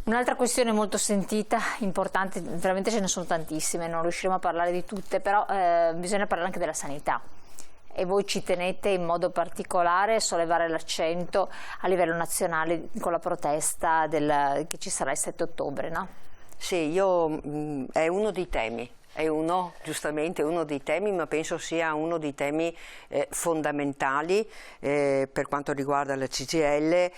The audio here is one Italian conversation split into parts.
Un'altra questione molto sentita, importante, veramente ce ne sono tantissime, non riusciremo a parlare di tutte, però bisogna parlare anche della sanità. E voi ci tenete in modo particolare a sollevare l'accento a livello nazionale con la protesta che ci sarà il 7 ottobre, no? Sì, è uno dei temi. Giustamente uno dei temi, ma penso sia uno dei temi fondamentali per quanto riguarda la CGIL,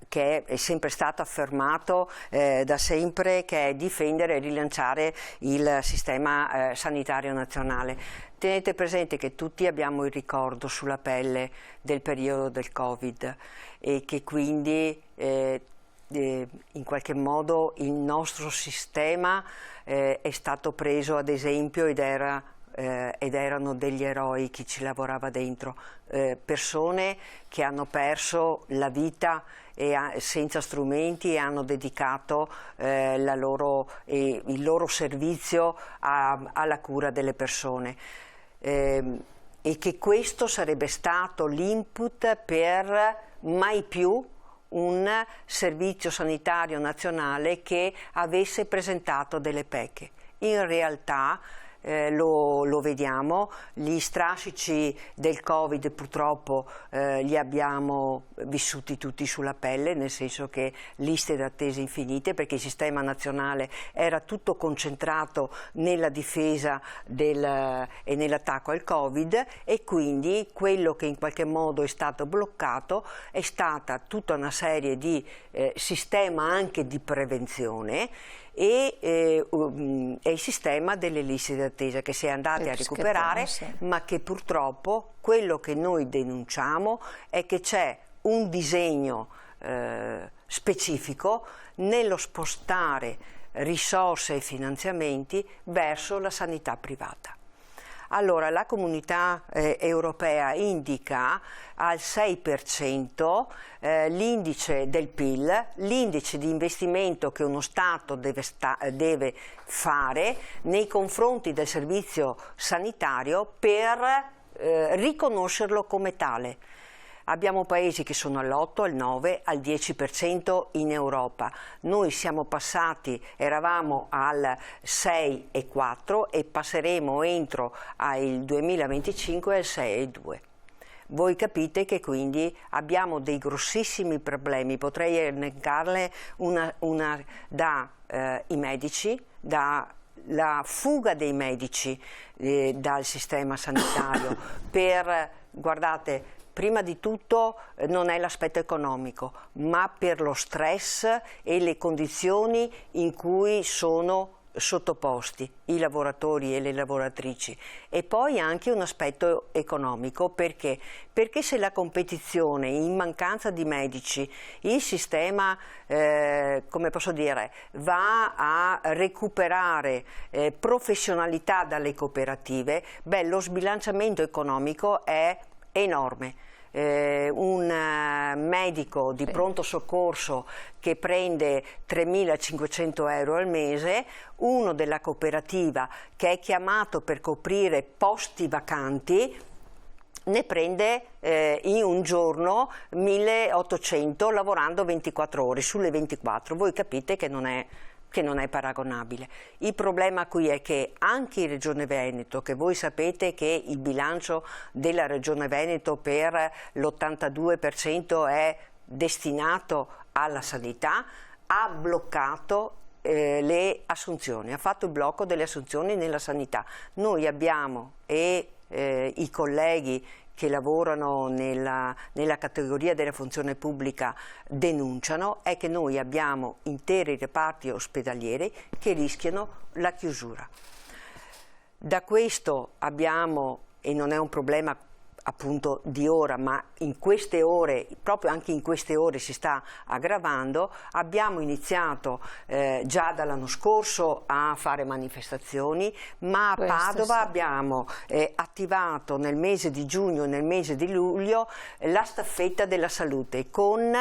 che è sempre stato affermato da sempre, che è difendere e rilanciare il sistema sanitario nazionale. Tenete presente che tutti abbiamo il ricordo sulla pelle del periodo del Covid e che quindi in qualche modo il nostro sistema è stato preso ad esempio ed erano degli eroi chi ci lavorava dentro, persone che hanno perso la vita senza strumenti e hanno dedicato il loro servizio alla cura delle persone. E che questo sarebbe stato l'input per mai più un servizio sanitario nazionale che avesse presentato delle pecche. In realtà lo vediamo, gli strascici del Covid purtroppo li abbiamo vissuti tutti sulla pelle, nel senso che liste d'attesa infinite, perché il sistema nazionale era tutto concentrato nella difesa e nell'attacco al Covid, e quindi quello che in qualche modo è stato bloccato è stata tutta una serie di sistema anche di prevenzione e il sistema delle liste d'attesa che si è andati a recuperare, ma che purtroppo quello che noi denunciamo è che c'è un disegno specifico nello spostare risorse e finanziamenti verso la sanità privata. Allora, la Comunità Europea indica al 6% l'indice del PIL, l'indice di investimento che uno Stato deve fare nei confronti del servizio sanitario per riconoscerlo come tale. Abbiamo paesi che sono all'8, al 9, al 10% in Europa. Noi siamo passati, eravamo al 6,4 e passeremo entro il 2025 al 6,2. Voi capite che quindi abbiamo dei grossissimi problemi, potrei elencarle i medici, la fuga dei medici dal sistema sanitario guardate, prima di tutto non è l'aspetto economico, ma per lo stress e le condizioni in cui sono sottoposti i lavoratori e le lavoratrici, e poi anche un aspetto economico. Perché se la competizione, in mancanza di medici, il sistema come posso dire, va a recuperare professionalità dalle cooperative, lo sbilanciamento economico è enorme. Un medico di pronto soccorso che prende 3.500 euro al mese, uno della cooperativa che è chiamato per coprire posti vacanti ne prende in un giorno 1.800 lavorando 24 ore sulle 24. Voi capite che non è paragonabile. Il problema qui è che anche in Regione Veneto, che voi sapete che il bilancio della Regione Veneto per l'82% è destinato alla sanità, ha bloccato le assunzioni, ha fatto il blocco delle assunzioni nella sanità. Noi abbiamo i colleghi che lavorano nella categoria della funzione pubblica denunciano è che noi abbiamo interi reparti ospedalieri che rischiano la chiusura. Da questo abbiamo, e non è un problema appunto di ora, ma in queste ore, proprio anche in queste ore si sta aggravando, abbiamo iniziato già dall'anno scorso a fare manifestazioni, ma a Padova abbiamo attivato nel mese di giugno e nel mese di luglio la staffetta della salute con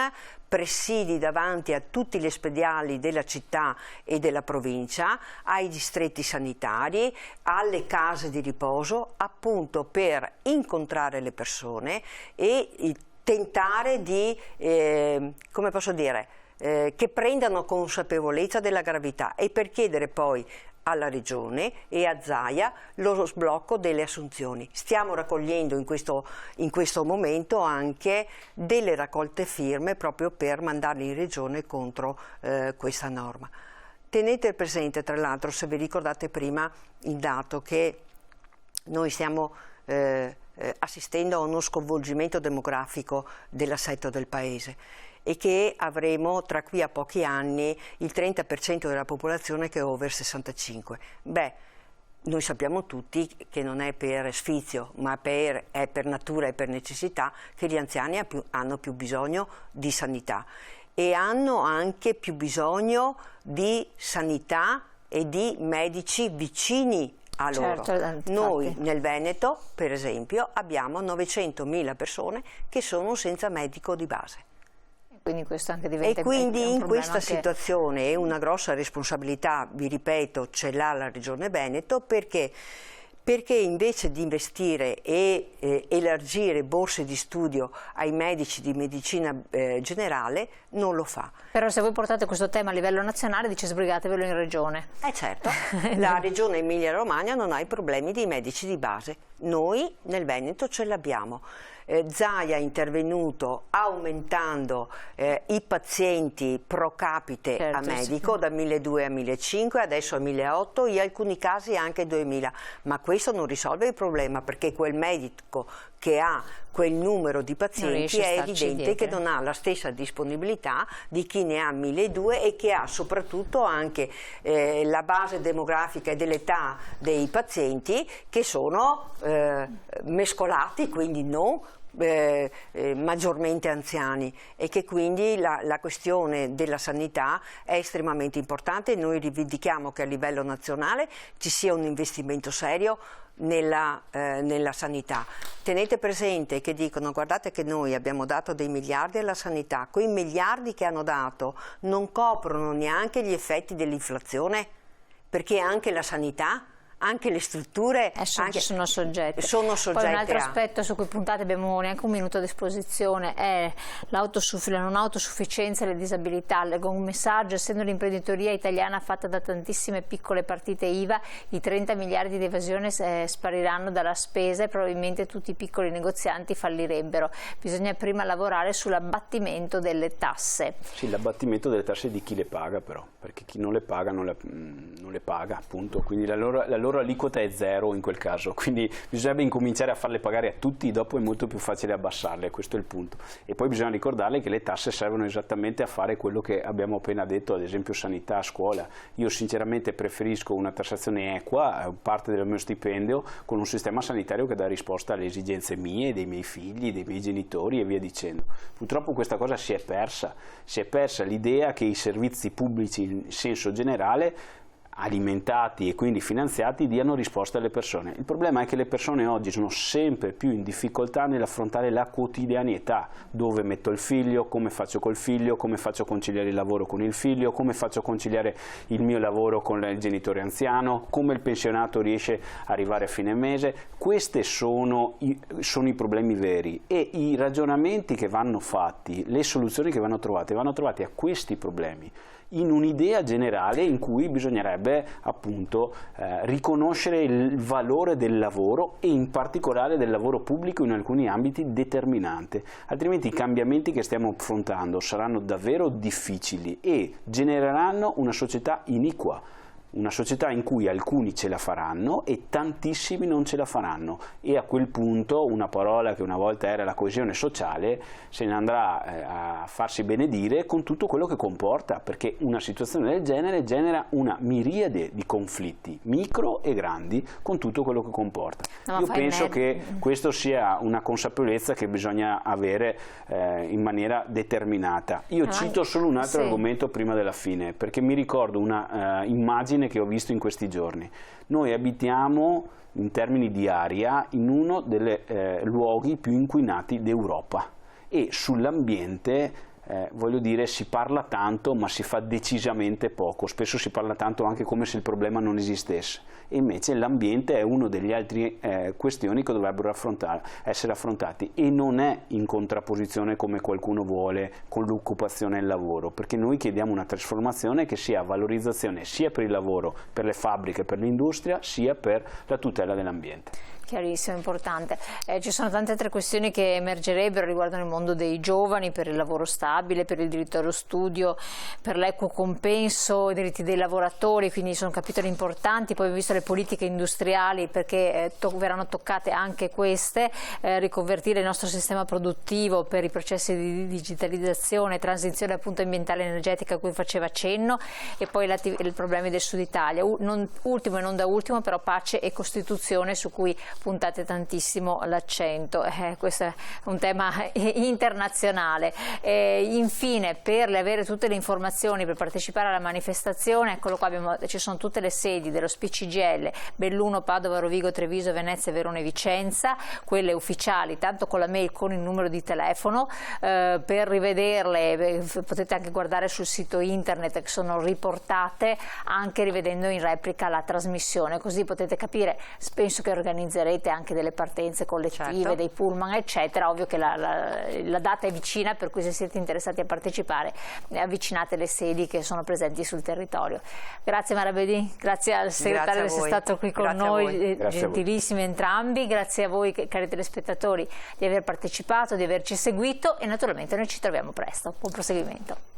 presidi davanti a tutti gli ospedali della città e della provincia, ai distretti sanitari, alle case di riposo, appunto per incontrare le persone e tentare di, come posso dire, che prendano consapevolezza della gravità e per chiedere poi alla Regione e a Zaia lo sblocco delle assunzioni. Stiamo raccogliendo in questo momento anche delle raccolte firme proprio per mandarle in Regione contro questa norma. Tenete presente, tra l'altro, se vi ricordate prima, il dato che noi stiamo assistendo a uno sconvolgimento demografico dell'assetto del Paese e che avremo tra qui a pochi anni il 30% della popolazione che è over 65. Beh, noi sappiamo tutti che non è per sfizio, ma è per natura e per necessità che gli anziani hanno più bisogno di sanità e hanno anche più bisogno di sanità e di medici vicini a loro. Certo, noi nel Veneto, per esempio, abbiamo 900.000 persone che sono senza medico di base. Quindi questo anche diventa e quindi un in questa anche... situazione una grossa responsabilità, vi ripeto, ce l'ha la Regione Veneto perché invece di investire e elargire borse di studio ai medici di medicina generale non lo fa. Però se voi portate questo tema a livello nazionale dice sbrigatevelo in Regione. Certo, la Regione Emilia-Romagna non ha i problemi dei medici di base, noi nel Veneto ce l'abbiamo. Zaia è intervenuto aumentando i pazienti pro capite certo, a medico da 1.200 a 1.500, adesso a 1.800, in alcuni casi anche 2.000, ma questo non risolve il problema perché quel medico che ha quel numero di pazienti è evidente che non ha la stessa disponibilità di chi ne ha 1.200 e che ha soprattutto anche la base demografica e dell'età dei pazienti che sono mescolati, quindi non maggiormente anziani e che quindi la questione della sanità è estremamente importante. Noi rivendichiamo che a livello nazionale ci sia un investimento serio nella sanità. Tenete presente che dicono guardate che noi abbiamo dato dei miliardi alla sanità, quei miliardi che hanno dato non coprono neanche gli effetti dell'inflazione perché anche la sanità, anche le strutture sono soggette. Poi un altro aspetto su cui puntate, abbiamo neanche un minuto a disposizione, è la non autosufficienza e le disabilità. Leggo un messaggio: essendo l'imprenditoria italiana fatta da tantissime piccole partite IVA, i 30 miliardi di evasione spariranno dalla spesa e probabilmente tutti i piccoli negozianti fallirebbero. Bisogna prima lavorare sull'abbattimento delle tasse. Sì, l'abbattimento delle tasse di chi le paga però, perché chi non le paga non le paga, appunto, quindi la loro aliquota è zero in quel caso, quindi bisognerebbe incominciare a farle pagare a tutti, dopo è molto più facile abbassarle, questo è il punto. E poi bisogna ricordarle che le tasse servono esattamente a fare quello che abbiamo appena detto, ad esempio sanità, scuola. Io sinceramente preferisco una tassazione equa, parte del mio stipendio, con un sistema sanitario che dà risposta alle esigenze mie, dei miei figli, dei miei genitori e via dicendo. Purtroppo questa cosa si è persa l'idea che i servizi pubblici in senso generale alimentati e quindi finanziati diano risposta alle persone. Il problema è che le persone oggi sono sempre più in difficoltà nell'affrontare la quotidianità, dove metto il figlio, come faccio col figlio, come faccio a conciliare il lavoro con il figlio, come faccio a conciliare il mio lavoro con il genitore anziano, come il pensionato riesce a arrivare a fine mese. Questi sono i problemi veri e i ragionamenti che vanno fatti, le soluzioni che vanno trovate a questi problemi, in un'idea generale in cui bisognerebbe appunto riconoscere il valore del lavoro e in particolare del lavoro pubblico in alcuni ambiti determinante, altrimenti i cambiamenti che stiamo affrontando saranno davvero difficili e genereranno una società iniqua. Una società in cui alcuni ce la faranno e tantissimi non ce la faranno e a quel punto una parola che una volta era la coesione sociale se ne andrà a farsi benedire con tutto quello che comporta, perché una situazione del genere genera una miriade di conflitti micro e grandi con tutto quello che comporta. Io penso che questo sia una consapevolezza che bisogna avere in maniera determinata. Io cito solo un altro argomento prima della fine, perché mi ricordo una immagine che ho visto in questi giorni. Noi abitiamo in termini di aria in uno dei luoghi più inquinati d'Europa e sull'ambiente voglio dire, si parla tanto ma si fa decisamente poco, spesso si parla tanto anche come se il problema non esistesse, e invece l'ambiente è uno degli altri questioni che dovrebbero essere affrontati, e non è in contrapposizione come qualcuno vuole con l'occupazione e il lavoro, perché noi chiediamo una trasformazione che sia valorizzazione sia per il lavoro, per le fabbriche, per l'industria, sia per la tutela dell'ambiente. Chiarissimo, importante. Ci sono tante altre questioni che emergerebbero, riguardano il mondo dei giovani, per il lavoro stabile, per il diritto allo studio, per l'equo compenso, i diritti dei lavoratori, quindi sono capitoli importanti. Poi abbiamo visto le politiche industriali, perché verranno toccate anche queste, riconvertire il nostro sistema produttivo per i processi di digitalizzazione, transizione appunto ambientale e energetica a cui faceva cenno, e poi i problemi del Sud Italia. Ultimo e non da ultimo però pace e Costituzione, su cui puntate tantissimo l'accento, questo è un tema internazionale. Infine, per avere tutte le informazioni, per partecipare alla manifestazione, eccolo qua, ci sono tutte le sedi dello SPCGL, Belluno, Padova, Rovigo, Treviso, Venezia, Verona e Vicenza, quelle ufficiali, tanto con la mail, con il numero di telefono. Per rivederle potete anche guardare sul sito internet, che sono riportate, anche rivedendo in replica la trasmissione, così potete capire. Penso che organizzerete anche delle partenze collettive, certo, dei pullman eccetera. Ovvio che la data è vicina, per cui se siete interessati a partecipare avvicinate le sedi che sono presenti sul territorio. Grazie Marabedì, grazie al segretario di essere stato qui con noi, gentilissimi entrambi. Grazie a voi cari telespettatori di aver partecipato, di averci seguito, e naturalmente noi ci troviamo presto. Buon proseguimento.